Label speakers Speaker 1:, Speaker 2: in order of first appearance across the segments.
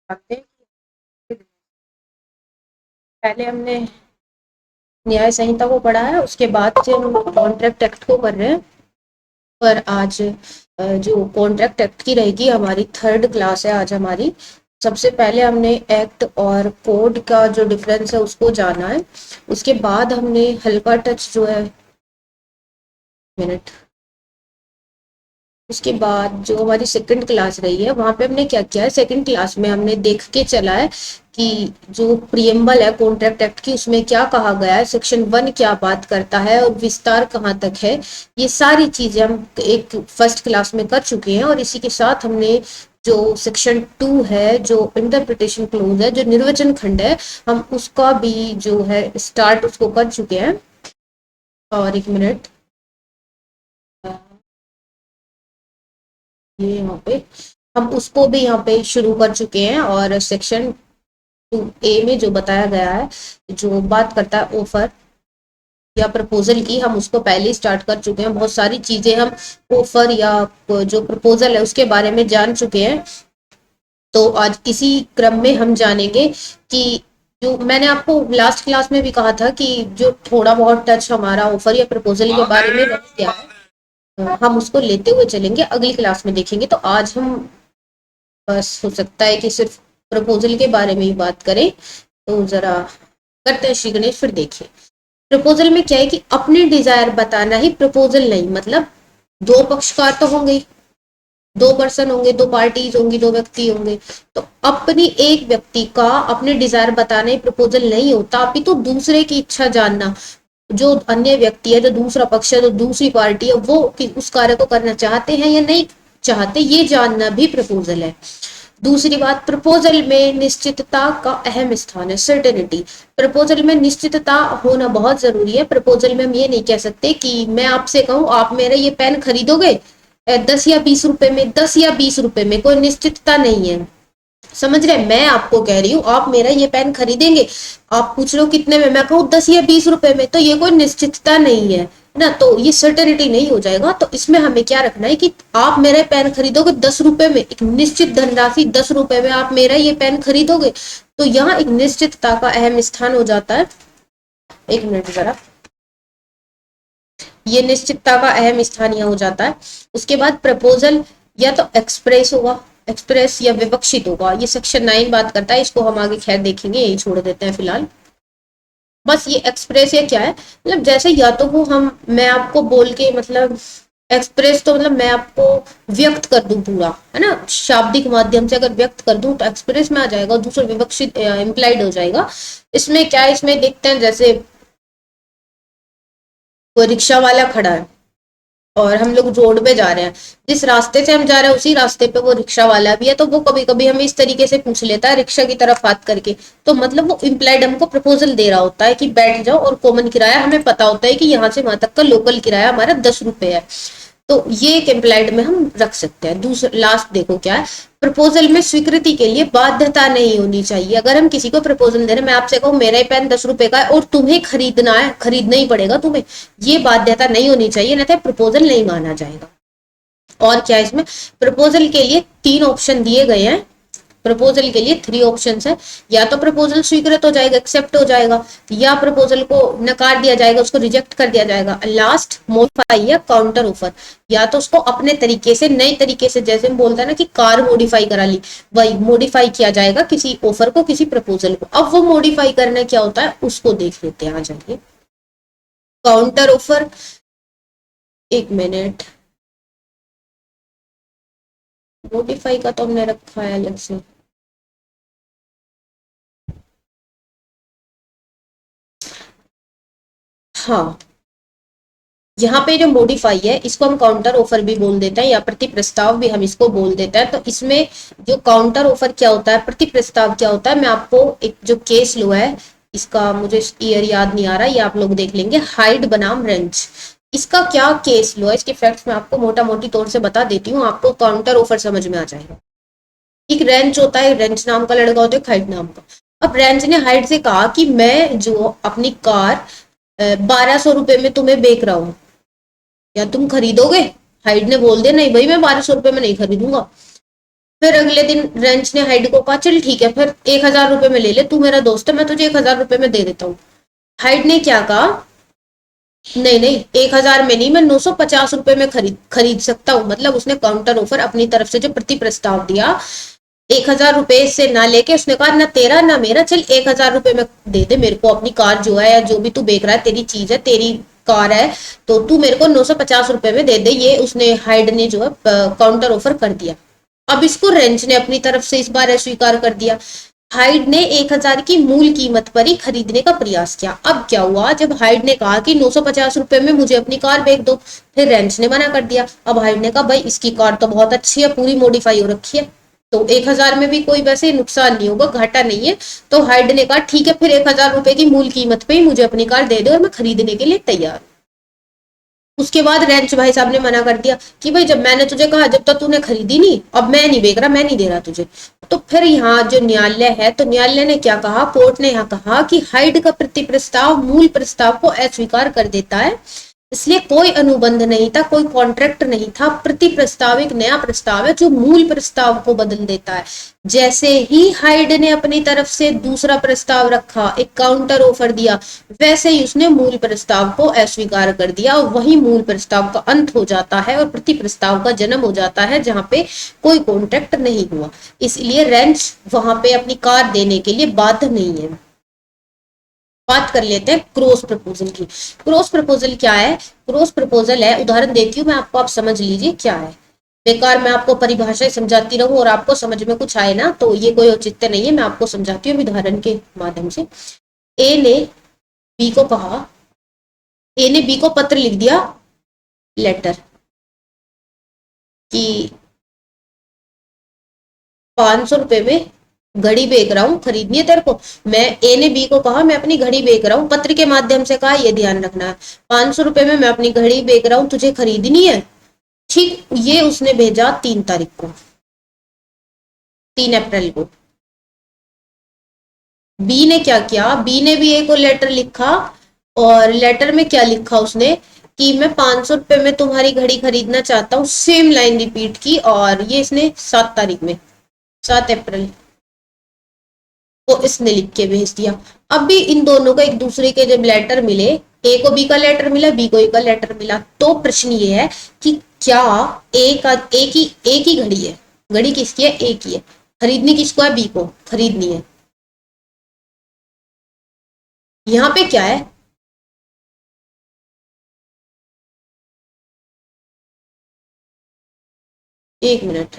Speaker 1: आते हैं। पहले हमने न्याय संहिता को पढ़ा है, उसके बाद से हम कॉन्ट्रैक्ट एक्ट को कर रहे हैं। पर आज जो कॉन्ट्रैक्ट एक्ट की रहेगी, हमारी थर्ड क्लास है आज हमारी। सबसे पहले हमने एक्ट और कोड का जो डिफरेंस है उसको जाना है। उसके बाद हमने हल्का टच जो है, मिनट, उसके बाद जो हमारी सेकंड क्लास रही है वहां पे हमने क्या किया है, सेकंड क्लास में हमने देख के चला है कि जो प्रियम्बल है कॉन्ट्रैक्ट एक्ट की उसमें क्या कहा गया है, सेक्शन 1 क्या बात करता है और विस्तार कहाँ तक है। ये सारी चीजें हम एक फर्स्ट क्लास में कर चुके हैं। और इसी के साथ हमने जो सेक्शन 2 है, जो इंटरप्रिटेशन क्लोज है, जो निर्वचन खंड है, हम उसका भी जो है स्टार्ट उसको कर चुके हैं। और एक मिनट, ये यहाँ पे हम उसको भी यहाँ पे शुरू कर चुके हैं। और सेक्शन 2A में जो बताया गया है, जो बात करता है ऑफर या प्रपोजल की, हम उसको पहले ही स्टार्ट कर चुके हैं। बहुत सारी चीजें हम ऑफर या जो प्रपोजल है उसके बारे में जान चुके हैं। तो आज इसी क्रम में हम जानेंगे कि जो मैंने आपको लास्ट क्लास में भी कहा था कि जो थोड़ा बहुत टच हमारा ऑफर या प्रपोजल के बारे में रह गया है, हम उसको लेते हुए चलेंगे, अगली क्लास में देखेंगे। तो आज हम बस हो सकता है कि सिर्फ प्रपोजल के बारे में ही बात करें। तो जरा करते हैं श्री गणेश, फिर देखिए। प्रपोजल में क्या है कि अपने डिजायर बताना ही प्रपोजल नहीं, मतलब दो पक्षकार तो होंगे, दो पर्सन होंगे, दो पार्टीज होंगी, दो व्यक्ति होंगे। तो अपनी एक व्यक्ति का अपने डिजायर बताना ही प्रपोजल नहीं होता, अपितु तो दूसरे की इच्छा जानना, जो अन्य व्यक्ति है, जो दूसरा पक्ष है, जो दूसरी पार्टी है, वो उस कार्य को करना चाहते हैं या नहीं चाहते, ये जानना भी प्रपोजल है। दूसरी बात, प्रपोजल में निश्चितता का अहम स्थान है, सर्टेनिटी। प्रपोजल में निश्चितता होना बहुत जरूरी है। प्रपोजल में हम ये नहीं कह सकते कि मैं आपसे कहूं आप मेरा ये पेन खरीदोगे 10 या 20 रुपए में, 10 या 20 रुपए में, कोई निश्चितता नहीं है। समझ रहे, मैं आपको कह रही हूँ आप मेरा ये पेन खरीदेंगे, आप पूछ रहे हो कितने में, मैं कहूँ 10 या 20 रुपए में, तो ये कोई निश्चितता नहीं है ना, तो ये सर्टेनिटी नहीं हो जाएगा। तो इसमें हमें क्या रखना है कि आप मेरा पेन खरीदोगे 10 रुपए में, एक निश्चित धनराशि 10 रुपए में आप मेरा ये पेन खरीदोगे, तो यहाँ एक निश्चितता का अहम स्थान हो जाता है। एक मिनट जरा, ये निश्चितता का अहम स्थान यहाँ हो जाता है। उसके बाद प्रपोजल या तो एक्सप्रेस होगा, एक्सप्रेस या विवक्षित होगा, ये सेक्शन 9 बात करता है, इसको हम आगे खैर देखेंगे, यही छोड़ देते हैं फिलहाल। बस ये एक्सप्रेस या क्या है, मतलब जैसे या तो वो हम मैं आपको बोल के, मतलब एक्सप्रेस तो मतलब मैं आपको व्यक्त कर दूं पूरा, है ना, शाब्दिक माध्यम से अगर व्यक्त कर दूं तो एक्सप्रेस में आ जाएगा, दूसरा विवक्षित इम्प्लाइड हो जाएगा। इसमें क्या है, इसमें देखते हैं जैसे कोई रिक्शा वाला खड़ा है और हम लोग रोड पे जा रहे हैं, जिस रास्ते से हम जा रहे हैं उसी रास्ते पे वो रिक्शा वाला भी है, तो वो कभी कभी हमें इस तरीके से पूछ लेता है रिक्शा की तरफ हाथ करके, तो मतलब वो इम्प्लाइड हमको प्रपोजल दे रहा होता है कि बैठ जाओ, और कॉमन किराया हमें पता होता है कि यहाँ से वहां तक का लोकल किराया हमारा 10 रुपए है। तो ये एक एम्प्लॉयड में हम रख सकते हैं। दूसरा लास्ट देखो क्या है, प्रपोजल में स्वीकृति के लिए बाध्यता नहीं होनी चाहिए। अगर हम किसी को प्रपोजल दे रहे हैं, मैं आपसे कहूँ मेरा ही पेन 10 रुपए का है और तुम्हें खरीदना है, खरीदना ही पड़ेगा तुम्हें, ये बाध्यता नहीं होनी चाहिए, नहीं तो प्रपोजल नहीं माना जाएगा। और क्या इसमें, प्रपोजल के लिए 3 ऑप्शन दिए गए हैं, प्रपोजल के लिए 3 ऑप्शंस है। या तो प्रपोजल स्वीकृत हो जाएगा, एक्सेप्ट हो जाएगा, या प्रपोजल को नकार दिया जाएगा, उसको रिजेक्ट कर दिया जाएगा। लास्ट मॉडिफाई या काउंटर ऑफर, या तो उसको अपने तरीके से, नए तरीके से, जैसे हम बोलते हैं ना कि कार मॉडिफाई करा ली, वही मॉडिफाई किया जाएगा किसी ऑफर को, किसी प्रपोजल को। अब वो मॉडिफाई करना क्या होता है उसको देख लेते हैं, आ जाइए। काउंटर ऑफर, एक मिनट, मॉडिफाई का तो हमने रखा है अलग से। हाँ, यहाँ पे जो मॉडिफाई है इसको हम काउंटर ऑफर भी बोल देते हैं, या प्रति प्रस्ताव भी हम इसको बोल देते हैं। तो इसमें जो काउंटर ऑफर क्या होता है, प्रति प्रस्ताव क्या होता है, मैं आपको एक जो केस लो है, इसका मुझे ईयर याद नहीं आ रहा, ये आप लोग देख लेंगे, हाइड बनाम रेंज। इसका क्या केस लो है, इसके फैक्ट्स मैं आपको मोटा मोटी तौर से बता देती हूँ, आपको काउंटर ऑफर समझ में आ जाएगा। एक रेंज होता है, रेंज नाम का लड़का होता है, हाइड नाम का। अब रेंज ने हाइड से कहा कि मैं जो अपनी कार 1200 रुपए में तुम्हें बेच रहा हूँ, या तुम खरीदोगे। हाइड ने बोल दिया नहीं भाई मैं 1200 रुपए में नहीं खरीदूंगा। फिर अगले दिन रेंच ने हाइड को कहा चल ठीक है फिर 1,000 रुपए में ले ले, तू मेरा दोस्त है, मैं तुझे 1,000 रुपए में दे देता हूँ। हाइड ने क्या कहा, नहीं नहीं 1,000 में नहीं, मैं 950 रुपए में खरीद खरीद सकता हूँ। मतलब उसने काउंटर ऑफर अपनी तरफ से जो प्रति प्रस्ताव दिया 1,000 रुपए से ना लेके उसने कहा ना तेरा ना मेरा, चल 1,000 रुपए में दे दे मेरे को अपनी कार जो है, या जो भी तू बेच रहा है तेरी चीज है, तेरी कार है, तो तू मेरे को 950 रुपए में दे दे। ये उसने हाइड ने जो है काउंटर ऑफर कर दिया। अब इसको रेंच ने अपनी तरफ से इस बार अस्वीकार कर दिया। हाइड ने 1,000 की मूल कीमत पर ही खरीदने का प्रयास किया। अब क्या हुआ, जब हाइड ने कहा कि 950 रुपए में मुझे अपनी कार बेच दो, फिर रेंच ने मना कर दिया। अब हाइड ने कहा भाई इसकी कार तो बहुत अच्छी है, पूरी मॉडिफाई हो रखी है, तो 1,000 में भी कोई वैसे नुकसान नहीं होगा, घाटा नहीं है। तो हाइड ने कहा ठीक है फिर 1,000 रुपए की मूल कीमत पे ही मुझे अपनी कार दे दो और मैं खरीदने के लिए तैयार। उसके बाद रेंच भाई साहब ने मना कर दिया कि भाई जब मैंने तुझे कहा, जब तक तूने खरीदी नहीं, अब मैं नहीं बेच रहा, मैं नहीं दे रहा तुझे। तो फिर यहाँ जो न्यायालय है, तो न्यायालय ने क्या कहा, कोर्ट ने यहाँ कहा कि हाइड का प्रति प्रस्ताव मूल प्रस्ताव को अस्वीकार कर देता है, इसलिए कोई अनुबंध नहीं था, कोई कॉन्ट्रैक्ट नहीं था, प्रति प्रस्ताव एक नया प्रस्ताव है जो मूल प्रस्ताव को बदल देता है। जैसे ही हाइड ने अपनी तरफ से दूसरा प्रस्ताव रखा, एक काउंटर ऑफर दिया, वैसे ही उसने मूल प्रस्ताव को अस्वीकार कर दिया और वही मूल प्रस्ताव का अंत हो जाता है और प्रति प्रस्ताव का जन्म हो जाता है जहां पे कोई कॉन्ट्रैक्ट नहीं हुआ। इसलिए रेंच वहां पे अपनी कार देने के लिए बाध्य नहीं है। बात कर लेते हैं क्रॉस प्रपोजल की। क्रॉस प्रपोजल क्या है, क्रॉस प्रपोजल है, उदाहरण देती हूँ मैं आपको, आप समझ लीजिए क्या है। बेकार मैं आपको परिभाषा समझाती रहूं और आपको समझ में कुछ आए ना, तो ये कोई औचित्य नहीं है। मैं आपको समझाती हूँ उदाहरण के माध्यम से। ए ने बी को कहा, ए ने बी को पत्र लिख दिया, लेटर, कि 500 रुपए में घड़ी बेच रहा हूँ, खरीदनी है तेरे को। मैं, ए ने बी को कहा मैं अपनी घड़ी बेच रहा हूँ, पत्र के माध्यम से कहा, ये ध्यान रखना है, 500 रुपए में मैं अपनी घड़ी बेच रहा हूँ, तुझे खरीदनी है। ठीक, ये उसने भेजा 3 तारीख को, 3 अप्रैल को। बी ने क्या किया, बी ने भी ए को लेटर लिखा, और लेटर में क्या लिखा उसने कि मैं 500 रुपए में तुम्हारी घड़ी खरीदना चाहता हूँ, सेम लाइन रिपीट की, और ये इसने 7 तारीख में, 7 अप्रैल को इसने लिख के भेज दिया। अब भी इन दोनों को एक दूसरे के जब लेटर मिले, ए को बी का लेटर मिला, बी को ए का लेटर मिला, तो प्रश्न ये है कि क्या ए की घड़ी है, घड़ी किसकी है, ए की है, खरीदनी किसको है, बी को खरीदनी है। यहाँ पे क्या है, एक मिनट,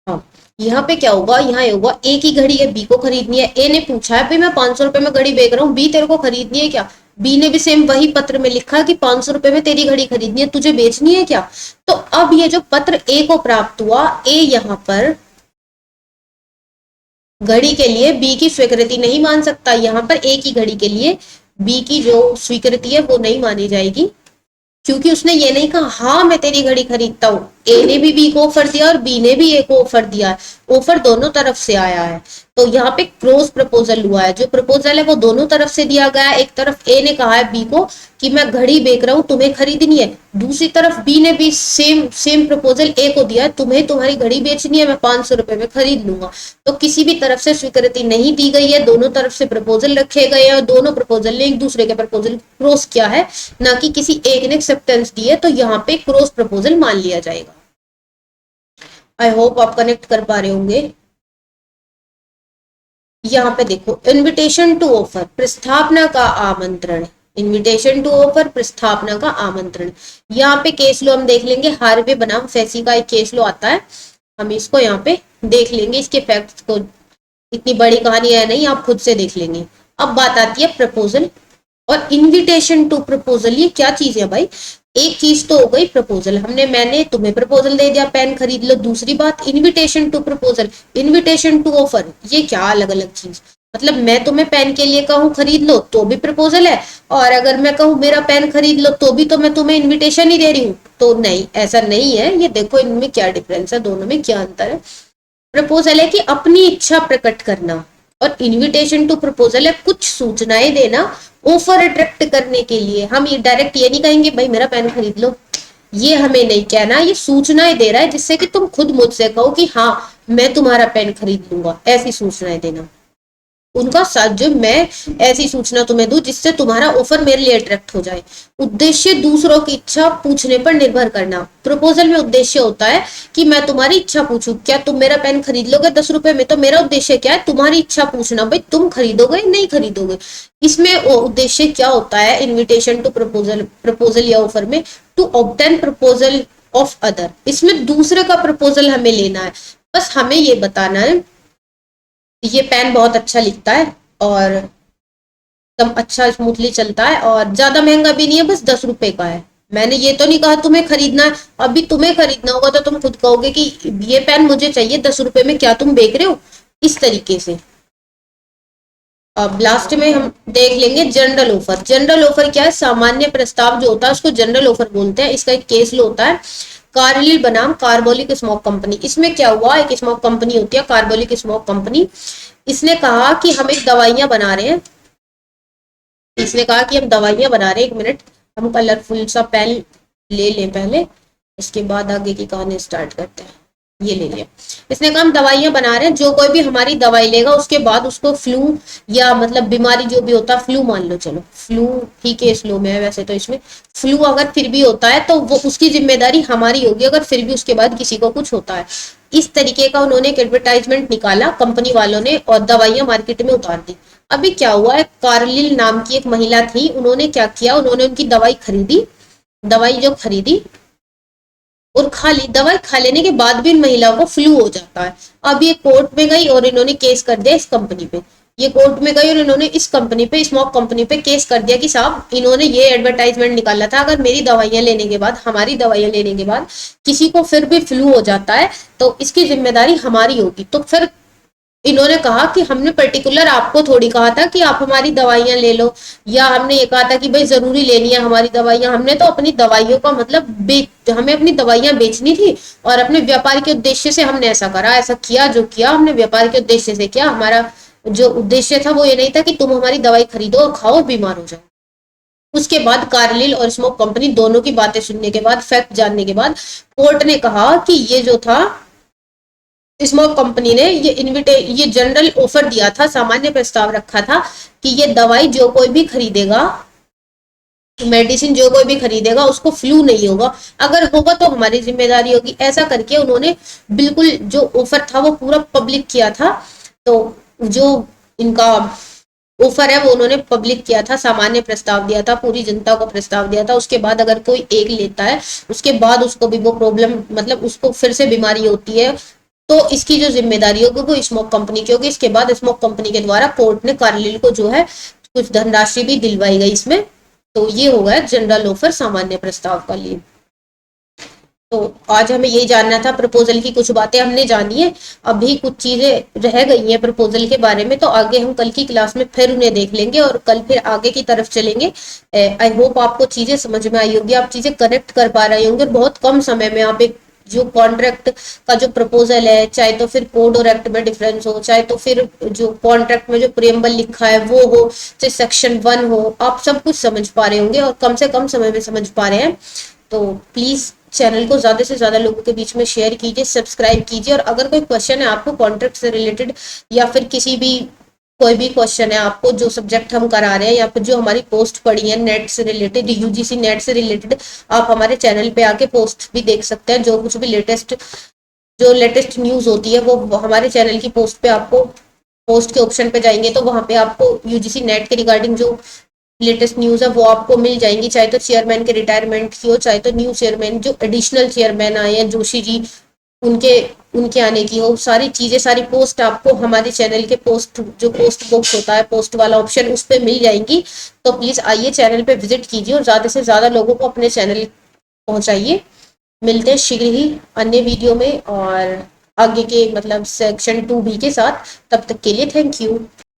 Speaker 1: हाँ, यहाँ पे क्या होगा, यहाँ ये होगा ए की घड़ी है, बी को खरीदनी है। ए ने पूछा है भाई मैं 500 रुपए में घड़ी बेच रहा हूँ, बी तेरे को खरीदनी है क्या। बी ने भी सेम वही पत्र में लिखा कि 500 रुपए में तेरी घड़ी खरीदनी है, तुझे बेचनी है क्या। तो अब ये जो पत्र ए को प्राप्त हुआ, ए यहाँ पर घड़ी के लिए बी की स्वीकृति नहीं मान सकता, यहाँ पर ए की घड़ी के लिए बी की जो स्वीकृति है वो नहीं मानी जाएगी, क्योंकि उसने ये नहीं कहा हाँ मैं तेरी घड़ी खरीदता हूँ। ए ने भी बी को ऑफर दिया और बी ने भी ए को ऑफर दिया है, ऑफर दोनों तरफ से आया है। तो यहाँ पे क्रॉस प्रपोजल हुआ है, जो प्रपोजल है वो दोनों तरफ से दिया गया है। एक तरफ ए ने कहा है बी को कि मैं घड़ी बेच रहा हूँ, तुम्हें खरीदनी है, दूसरी तरफ बी ने भी सेम प्रपोजल ए को दिया है, तुम्हें तुम्हारी घड़ी बेचनी है, मैं 500 रुपए में खरीद लूंगा। तो किसी भी तरफ से स्वीकृति नहीं दी गई है, दोनों तरफ से प्रपोजल रखे गए हैं और दोनों प्रपोजल ने एक दूसरे के प्रपोजल क्रॉस किया है, ना कि किसी एक ने एक्सेप्टेंस दी है, तो यहाँ पे क्रॉस प्रपोजल मान लिया जाएगा। आई होप आप कनेक्ट कर पा रहे होंगे। यहाँ पे देखो, इनविटेशन टू ऑफर, प्रस्थापना का आमंत्रण, इनविटेशन टू ऑफर, प्रस्थापना का आमंत्रण। यहाँ पे केस लो हम देख लेंगे, हार्वे बनाम फैसी का एक केस लो आता है, हम इसको यहाँ पे देख लेंगे, इसके फैक्ट्स को, इतनी बड़ी कहानी है नहीं, आप खुद से देख लेंगे। अब बात आती है प्रपोजल और इनविटेशन टू प्रपोजल, ये क्या चीज है भाई। एक चीज तो हो गई प्रपोजल, मैंने तुम्हें प्रपोजल दे दिया पेन खरीद लो, दूसरी बात invitation to proposal, invitation to offer, ये क्या अलग अलग चीज। मतलब मैं तुम्हें पेन के लिए कहूँ खरीद लो तो भी प्रपोजल है, और अगर मैं कहूँ मेरा पेन खरीद लो तो भी तो मैं तुम्हें इन्विटेशन ही दे रही हूँ, तो नहीं, ऐसा नहीं है। ये देखो इनमें क्या डिफरेंस है, दोनों में क्या अंतर है। प्रपोजल है कि अपनी इच्छा प्रकट करना, और इनविटेशन टू प्रपोजल है कुछ सूचनाएं देना ऑफर अट्रैक्ट करने के लिए। हम ये डायरेक्ट ये नहीं कहेंगे भाई मेरा पेन खरीद लो, ये हमें नहीं कहना, ये सूचनाएं दे रहा है जिससे कि तुम खुद मुझसे कहो कि हाँ मैं तुम्हारा पेन खरीद लूंगा, ऐसी सूचनाएं देना। उनका साथ जो मैं ऐसी सूचना तुम्हें दूं जिससे तुम्हारा ऑफर मेरे लिए अट्रैक्ट हो जाए। उद्देश्य दूसरों की इच्छा पूछने पर निर्भर करना। प्रपोजल में उद्देश्य होता है कि मैं तुम्हारी इच्छा पूछूं, क्या तुम मेरा पेन खरीद लोगे 10 रुपए में, तो मेरा उद्देश्य क्या है, तुम्हारी इच्छा पूछना, भाई तुम खरीदोगे नहीं खरीदोगे। इसमें उद्देश्य क्या होता है, इन्विटेशन टू प्रपोजल, प्रपोजल या ऑफर में, to obtain proposal of other, इसमें दूसरे का प्रपोजल हमें लेना है। बस हमें ये बताना है ये पेन बहुत अच्छा लिखता है और एकदम अच्छा स्मूथली चलता है और ज्यादा महंगा भी नहीं है, बस 10 रुपए का है। मैंने ये तो नहीं कहा तुम्हें खरीदना है, अभी तुम्हें खरीदना होगा तो तुम खुद कहोगे कि ये पेन मुझे चाहिए 10 रुपए में, क्या तुम बेच रहे हो, इस तरीके से। अब लास्ट में हम देख लेंगे जनरल ऑफर। जनरल ऑफर क्या है, सामान्य प्रस्ताव जो होता है उसको जनरल ऑफर बोलते हैं। इसका एक केस लो होता है, कार्लिल बनाम कार्बोलिक स्मोक कंपनी। इसमें क्या हुआ, एक स्मोक कंपनी होती है कार्बोलिक स्मोक कंपनी, इसने कहा कि हम एक दवाइयां बना रहे हैं, इसने कहा कि हम दवाइयां बना रहे हैं। एक मिनट, हम कलरफुल सा पेन ले लें पहले, इसके बाद आगे की कहानी स्टार्ट करते हैं। ये ले लिया। इसने कहा हम दवाइयां बना रहे हैं, जो कोई भी हमारी दवाई लेगा उसके बाद उसको फ्लू या मतलब बीमारी जो भी होता है, फ्लू मान लो, चलो फ्लू ही केस लो में है वैसे तो, इसमें फ्लू अगर फिर भी होता है तो वो उसकी जिम्मेदारी हमारी होगी, अगर फिर भी उसके बाद किसी को कुछ होता है। इस तरीके का उन्होंने एक एडवर्टाइजमेंट निकाला कंपनी वालों ने और दवाइयां मार्केट में उतार दी। अभी क्या हुआ है, कार्लिल नाम की एक महिला थी, उन्होंने क्या किया, उन्होंने उनकी दवाई खरीदी, दवाई जो खरीदी और खा ली, दवाई खा लेने के बाद भी इन महिलाओं को फ्लू हो जाता है। अब ये कोर्ट में गई और इन्होंने केस कर दिया इस कंपनी पे, ये कोर्ट में गई और इन्होंने इस कंपनी पे, स्मोक कंपनी पे केस कर दिया कि साहब इन्होंने ये एडवर्टाइजमेंट निकाला था, अगर मेरी दवाइयां लेने के बाद, हमारी दवाइयां लेने के बाद किसी को फिर भी फ्लू हो जाता है तो इसकी जिम्मेदारी हमारी होगी। तो फिर इन्होंने कहा कि हमने पर्टिकुलर आपको थोड़ी कहा था कि आप हमारी दवाइयां ले लो, या हमने ये कहा था कि भाई जरूरी लेनी है हमारी दवाइयां, हमने तो अपनी दवाइयों का मतलब हमें अपनी दवाइयां बेचनी थी और अपने व्यापार के उद्देश्य से हमने ऐसा करा, ऐसा किया, जो किया हमने व्यापार के उद्देश्य से किया। हमारा जो उद्देश्य था वो ये नहीं था कि तुम हमारी दवाई खरीदो और खाओ बीमार हो जाओ। उसके बाद कार्लिल और स्मोक कंपनी दोनों की बातें सुनने के बाद, फैक्ट जानने के बाद, कोर्ट ने कहा कि ये जो था, स्मोक कंपनी ने ये जनरल ऑफर दिया था, सामान्य प्रस्ताव रखा था कि ये दवाई जो कोई भी खरीदेगा, मेडिसिन जो कोई भी खरीदेगा उसको फ्लू नहीं होगा, अगर होगा तो हमारी जिम्मेदारी होगी। ऐसा करके उन्होंने बिल्कुल जो ऑफर था वो पूरा पब्लिक किया था। तो जो इनका ऑफर है वो उन्होंने पब्लिक किया था, सामान्य प्रस्ताव दिया था, पूरी जनता को प्रस्ताव दिया था। उसके बाद अगर कोई एक लेता है उसके बाद उसको भी वो प्रॉब्लम, मतलब उसको फिर से बीमारी होती है, तो इसकी जो जिम्मेदारी होगी वो स्मोक कंपनी की होगी। इसके बाद स्मोक कंपनी के द्वारा कोर्ट ने कार्लिल को जो है कुछ धनराशि भी दिलवाई गई इसमें। तो ये हो गया जनरल ऑफर सामान्य प्रस्ताव का लिए। तो आज हमें यही जानना था, प्रपोजल की कुछ बातें हमने जानी है, अभी कुछ चीजें रह गई हैं प्रपोजल के बारे में, तो आगे हम कल की क्लास में फिर उन्हें देख लेंगे और कल फिर आगे की तरफ चलेंगे। आई होप आपको चीजें समझ में आई होगी, आप चीजें कनेक्ट कर पा रहे होंगे, बहुत कम समय में आप एक जो कॉन्ट्रैक्ट का जो प्रपोजल है, चाहे तो फिर कोड और एक्ट में डिफरेंस हो, चाहे तो फिर जो कॉन्ट्रैक्ट में जो प्रियम्बल लिखा है वो हो, चाहे सेक्शन 1 हो, आप सब कुछ समझ पा रहे होंगे और कम से कम समय में समझ पा रहे हैं। तो प्लीज चैनल को ज्यादा से ज्यादा लोगों के बीच में शेयर कीजिए, सब्सक्राइब कीजिए, और अगर कोई क्वेश्चन है आपको कॉन्ट्रैक्ट से रिलेटेड या फिर किसी भी कोई भी क्वेश्चन है आपको, जो सब्जेक्ट हम करा रहे हैं या फिर जो हमारी पोस्ट पड़ी है नेट से रिलेटेड, यूजीसी नेट से रिलेटेड, आप हमारे चैनल पे आके पोस्ट भी देख सकते हैं। जो कुछ भी लेटेस्ट न्यूज होती है वो हमारे चैनल की पोस्ट पे आपको, पोस्ट के ऑप्शन पे जाएंगे तो वहां पे आपको यूजीसी नेट के रिगार्डिंग जो लेटेस्ट न्यूज है वो आपको मिल जाएंगी, चाहे तो चेयरमैन के रिटायरमेंट की हो, चाहे तो न्यू चेयरमैन जो एडिशनल चेयरमैन आए हैं जोशी जी, उनके उनके आने की हो, सारी चीजें, सारी पोस्ट आपको हमारे चैनल के पोस्ट, जो पोस्ट बॉक्स होता है, पोस्ट वाला ऑप्शन, उस पर मिल जाएंगी। तो प्लीज आइए चैनल पे विजिट कीजिए और ज्यादा से ज्यादा लोगों को अपने चैनल पहुंचाइए। मिलते हैं शीघ्र ही अन्य वीडियो में और आगे के मतलब सेक्शन 2B के साथ। तब तक के लिए थैंक यू।